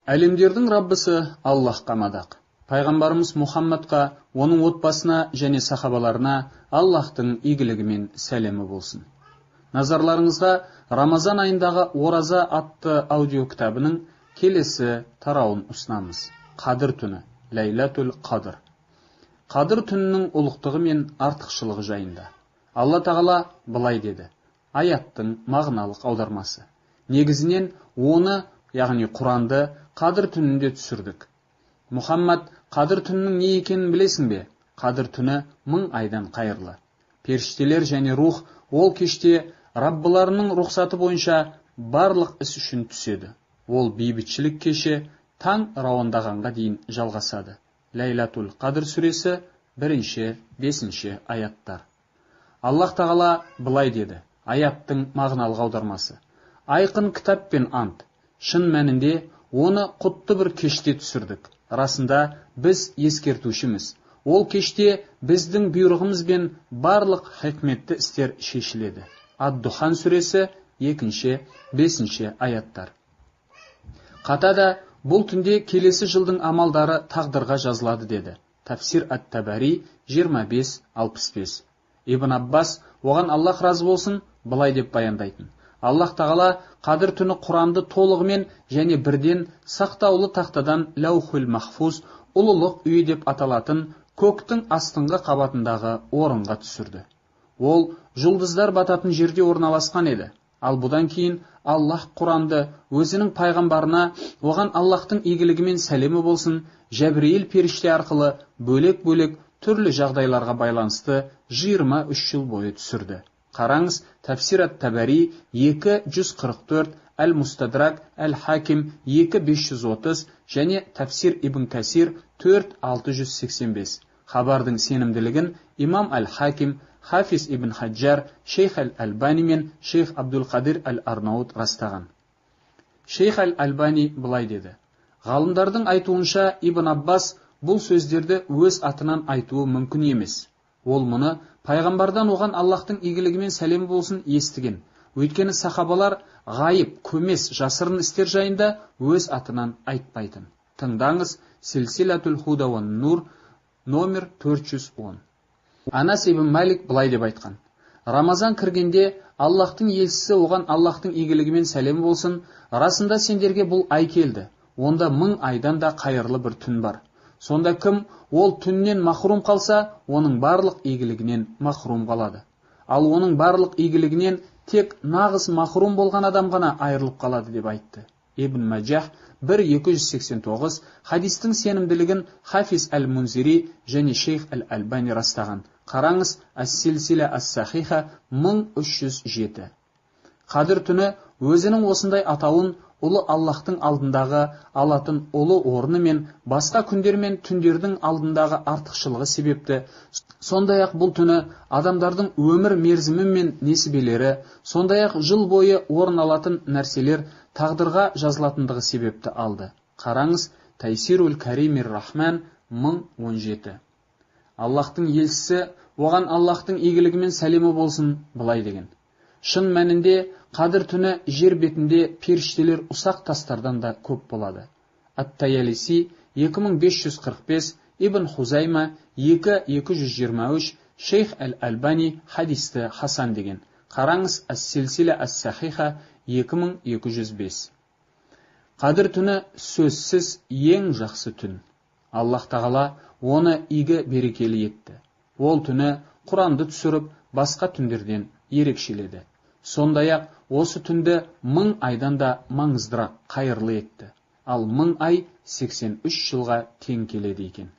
Әлемдердің Раббысы Аллахқа мадақ. Пайғамбарымыз Мұхаммадқа, оның отбасына және сахабаларына Аллахтың игілігі мен сәлемі болсын. Назарларыңызға Рамазан айындағы ораза атты аудио кітабының келесі тарауын ұсынамыз. Қадір түні, Ләйләтул Қадыр. Қадір түнінің ұлықтығы мен артықшылығы жайында. Алла тағала былай деді. Аяттың мағыналық аудармасы. Негізінен оны, яғни Құранды Қадір түнінде түсірдік. Мұхаммад, Қадір түнінің не екенін білесің бе? Қадір түні 1000 айдан қайырлы. Періштелер және рух ол кеште Раббыларының рұқсаты бойынша барлық іс үшін түседі. Ол бейбітшілік кеші таң рауандағанға дейін жалғасады. Ләйләтул Қадыр сүресі 1-5 аяттар. Аллах тағала былай деді. Аяттың мағыналық аудармасы. Айқын кітап пен ант. Шын мәнінде оны құтты бір кеште түсірдік. Расында біз ескертушіміз. Ол кеште біздің бұйрығымыз бен барлық хикметті істер шешіледі. Ад-Духан сүресі 2-5 аяттар. Қатада бұл түнде келесі жылдың амалдары тағдырға жазылады деді. Тафсир ат-Табари 25-65. Ибн Аббас, оған Аллах разы болсын, былай деп баяндайтын. Аллах тағала Қадір түні Құранды толығымен және бірден сақтаулы тақтадан Лаухул Махфуз, ұлылық үйі деп аталатын көктің астыңғы қабатындағы орынға түсірді. Ол жұлдыздар бататын жерде орналасқан еді. Ал бұдан кейін Аллах Құранды өзінің пайғамбарына, оған Аллахтың игілігі мен сәлемі болсын, Жәбірейіл періште арқылы бөлек-бөлек түрлі жағдайларға байланысты 23 жыл бойы түсірді. Қараңыз, Тафсир ат-Табари 244, Әл-Мустадрак, Әл-Хаким 2530 және Тафсир ибн Касир 4685. Хабардың сенімділігін имам Әл-Хаким, Хафиз ибн Хаджар, Шейх Әл-Альбани мен Шейх Абдул-Қадир Әл-Арнаут растаған. Шейх Әл-Альбани былай деді. Ғалымдардың айтуынша Ибн Аббас бұл сөздерді өз атынан айтуы мүмкін емес. Ол мұны пайғамбардан оған Аллахтың игілігі мен сәлемі болсын естіген. Өйткені сахабалар ғайып, көмес, жасырын істер жайында өз атынан айтпайтын. Тыңдаңыз, Силсилатул Худа уан Нур номер 410. Анас ибн Малик былай деп айтқан. Рамазан кіргенде Аллахтың елшісі оған Аллахтың игілігі мен сәлемі болсын, расында сендерге бұл ай келді. Онда 1000 айдан да қайырлы бір түн бар. Сонда кім ол түннен махрум қалса, оның барлық игілігінен махрум қалады. Ал оның барлық игілігінен тек нағыз махрум болған адам ғана айырылып қалады деп айтты. Ибн Маджах 1289, хадистің сенімділігін Хафиз Әл-Мунзири және Шейх Әл-Альбани растаған. Қараңыз, Ас-Силсила Ас-Сахиха 1307. Қадір түні өзінің осындай атауын ұлы Аллахтың алдындағы алатын ұлы орны мен басқа күндер мен түндердің алдындағы артықшылығы себепті, сондай-ақ бұл түні адамдардың өмір мерзімі мен несібелері, сондай-ақ жыл бойы орын алатын нәрселер тағдырға жазылатындығы себепті алды. Қараңыз, Тайсирул Каримир Рахман 1017. Аллахтың елшісі, оған Аллахтың игілігі мен сәлемі болсын, былай деген. Шын мәнінде Қадір түні жер бетінде періштелер ұсақ тастардан да көп болады. Ат-Таялиси 2545, Ибн Хузайма 2223, Шейх Әл-Альбани хадисті Хасан деген. Қараңыз, Ас-Силсила Ас-Сахиха 2205. Қадір түні сөзсіз ең жақсы түн. Аллах тағала оны игі берекелі етті. Ол түні Құранды түсіріп, басқа түндерден ерекшеледі. Сондай-ақ осы түнді 1000 айдан да маңыздырақ қайырлы етті. Ал 1000 ай 83 жылға тең келеді екен.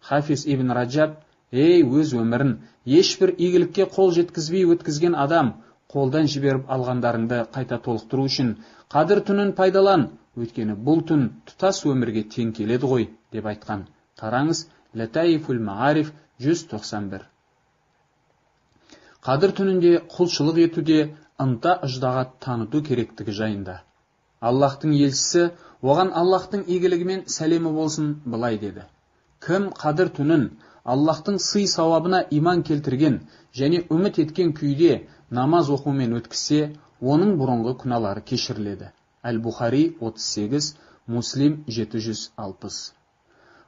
Хафиз ибн Раджаб, өз өмірін ешбір игілікке қол жеткізбей өткізген адам, қолдан жіберіп алғандарыңды қайта толықтыру үшін Қадір түнін пайдалан, өйткені бұл түн тұтас өмірге тең келеді ғой, деп айтқан. Қараңыз, Латаифул Маариф 191. Қадір түнінде құлшылық етуде ынта ыждағат таныту керектігі жайында. Аллахтың елшісі, оған Аллахтың игілігі мен сәлемі болсын, былай деді. Кім Қадір түнін Аллахтың сый сауабына иман келтірген және үміт еткен күйде намаз оқумен өткізсе, оның бұрынғы күнәлары кешіріледі. Әл-Бухари 38, Муслим 760.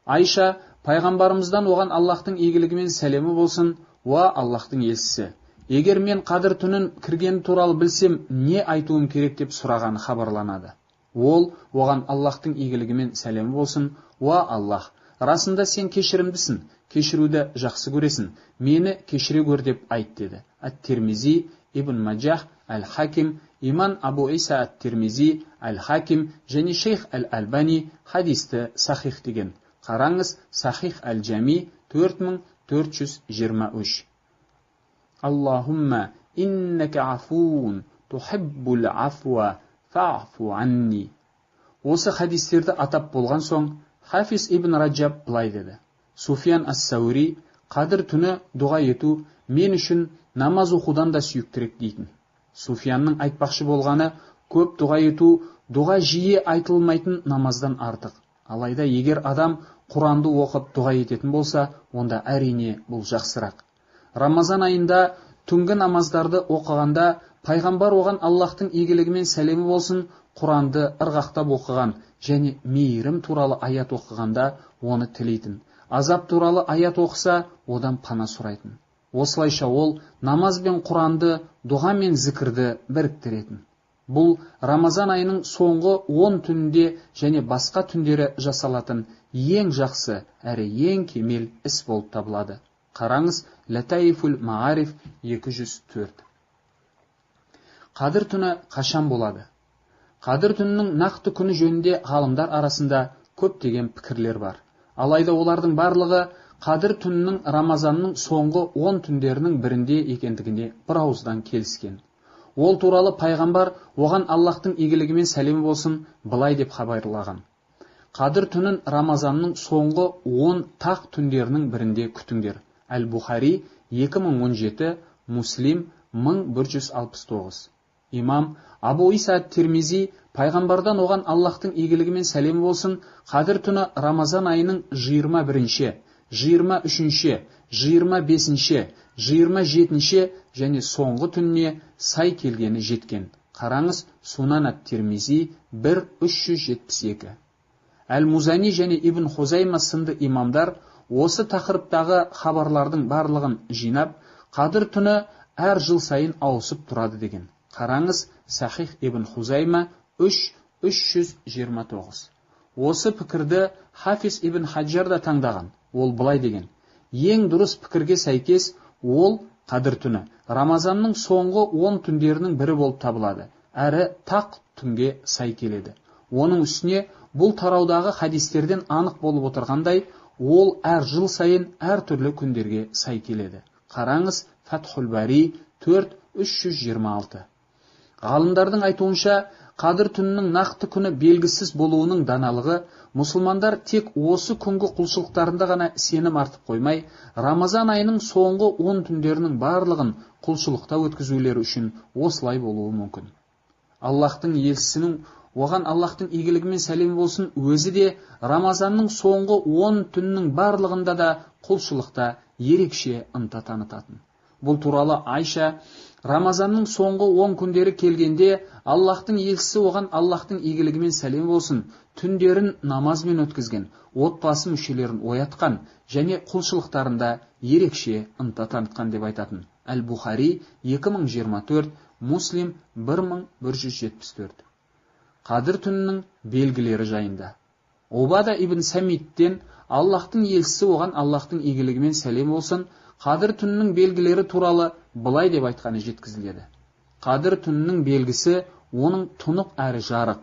Айша пайғамбарымыздан оған Аллахтың игілігі мен сәлемі болсын: "Уа Аллахтың елшісі, егер мен қадір түнін кіргені туралы білсем, не айтуым керек?" деп сұрағаны хабарланады. Ол оған Аллахтың игілігі мен сәлемі болсын: "Уа Аллах, расында сен кешірімдісің, кешіруді жақсы көресің, мені кешіре көр" деп айт деді. Ат-Тирмизи, Ибн Маджах, Аль-Хаким, Иман Абу Иса Ат-Тирмизи, Аль-Хаким және Шейх Аль-Альбани хадисті сахих деген. Қараңыз Сахих Аль-Джами 4423. Аллахумма иннака афун тухиббул афва фа'фу анни. Осы хадистерді атап болған соң, Хафиз Ибн Раджаб былай деді: Суфиян Ас-Саури қадір түні дұға ету мен үшін намаз оқудан да сүйіктірек дейтін. Суфиянның айтпақшы болғаны, көп дұға ету дұға жиі айтылмайтын намаздан артық. Алайда егер адам Құранды оқып дұға ететін болса, онда әрине бұл жақсырақ. Рамазан айында түнгі намаздарды оқығанда пайғамбар оған Аллахтың игілігі мен сәлемі болсын Құранды ырғақтап оқыған және мейірім туралы аят оқығанда оны тілейтін. Азап туралы аят оқыса, одан пана сұрайтын. Осылайша ол намаз бен Құранды, дұға мен зікірді біріктіретін. Бұл Рамазан айының соңғы 10 түнінде және басқа түндері жасалатын ең жақсы әрі ең кемел іс болып табылады. Қараңыз Латаифул Мағариф 204. Қадір түні қашан болады? Қадір түнінің нақты күні жөнінде ғалымдар арасында көптеген пікірлер бар. Алайда олардың барлығы Қадір түнінің Рамазанның соңғы 10 түндерінің бірінде екендігіне бір ауыздан келіскен. Ол туралы пайғамбар оған Аллахтың игілігі мен сәлемі болсын былай деп хабарлаған: Қадір түнін Рамазанның соңғы 10 тақ түндерінің бірінде күтіңдер. Әл-Бухари 2017, Муслим 1169. Имам Абу Иса Ат-Тирмизи пайғамбардан оған Аллахтың игілігі мен сәлемі болсын Қадір түні Рамазан айының 21-ші, 23-ші, 25-ші, 27-ші және соңғы түніне сай келгені жеткен. Қараңыз Сунан Ат-Тирмизи 1372. Әл-Музани және Ибн Хузайма сынды имамдар осы тақырыптағы хабарлардың барлығын жинап, Қадір түні әр жыл сайын ауысып тұрады деген. Қараңыз Сахих Ибн Хузайма 329. Осы пікірді Хафиз Ибн Хаджар да таңдаған. Ол былай деген: ең дұрыс пікірге сәйкес ол Қадір түні Рамазанның соңғы 10 түндерінің бірі болып табылады, әрі тақ түнге сай келеді. Оның үстіне бұл тараудағы хадистерден анық болып отырғандай, ол әр жыл сайын әр түрлі күндерге сай келеді. Қараңыз Фатхул Бари 4326. Ғалымдардың айтуынша, Қадір түнінің нақты күні белгісіз болуының даналығы мұсылмандар тек осы күнгі құлшылықтарында ғана сенім артып қоймай, Рамазан айының соңғы 10 түндерінің барлығын құлшылықта өткізулері үшін осылай болуы мүмкін. Аллахтың елшісінің оған Аллахтың игілігі мен сәлемі болсын өзі де Рамазанның соңғы 10 түнінің барлығында да құлшылықта ерекше ынта танытатын. Бұл туралы Айша Рамазанның соңғы 10 күндері келгенде Аллахтың елшісі оған Аллахтың игілігі мен сәлемі болсын түндерін намазмен өткізген, отбасы мүшелерін оятқан және құлшылықтарында ерекше ынта танытқан деп айтатын. Әл-Бухари 2024, Муслим 1174. Қадір түнінің белгілері жайында. Убада ибн Самиттен Аллахтың елшісі оған Аллахтың игілігі мен сәлем болсын Қадір түнінің белгілері туралы былай деп айтқаны жеткізіледі. Қадір түнінің белгісі оның тұнық әрі жарық,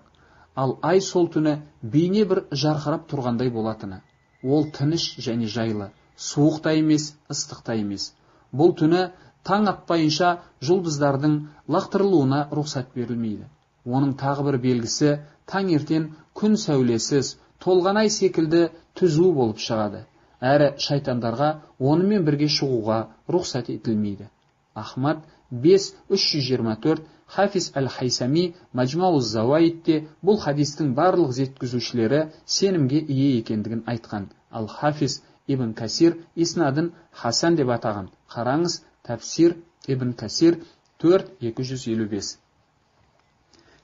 ал ай сол түні бейне бір жарқырап тұрғандай болатыны. Ол тыныш және жайлы, суық та емес, ыстық та емес. Бұл түні таң атпайынша жұлдыздардың лақтырылуына рұқсат берілмейді. Оның тағы бір белгісі таңертең күн сәулесіз, толғанай секілді түзу болып шығады. Әрі шайтандарға онымен бірге шығуға рұқсат етілмейді. Ахмад 5324, Хафиз Әл-Хайсами Маджмауз Заваидте бұл хадистің барлық жеткізушілері сенімге ие екендігін айтқан. Ал Хафиз Ибн Касир иснадын Хасан деп атаған. Қараңыз Тафсир Ибн Касир 4255.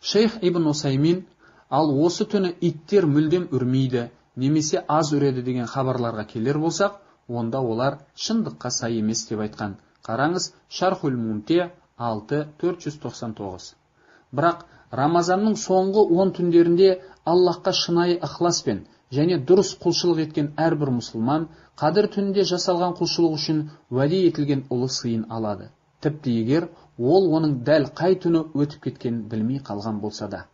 Шейх Ибн Усаймин Ал осы түні иттер мүлдем үрмейді, немесе аз үреді деген хабарларға келер болсақ, онда олар шындыққа сай емес деп айтқан. Қараңыз, Шархул Мумте 6.499. Бірақ Рамазанның соңғы 10 түндерінде Аллахқа шынайы ықыласпен және дұрыс құлшылық еткен әрбір мұсылман Қадір түнінде жасалған құлшылық үшін уәде етілген ұлы сыйын алады. Тіпті егер ол оның дәл қай түні өтіп кеткенін білмей қалған болса да.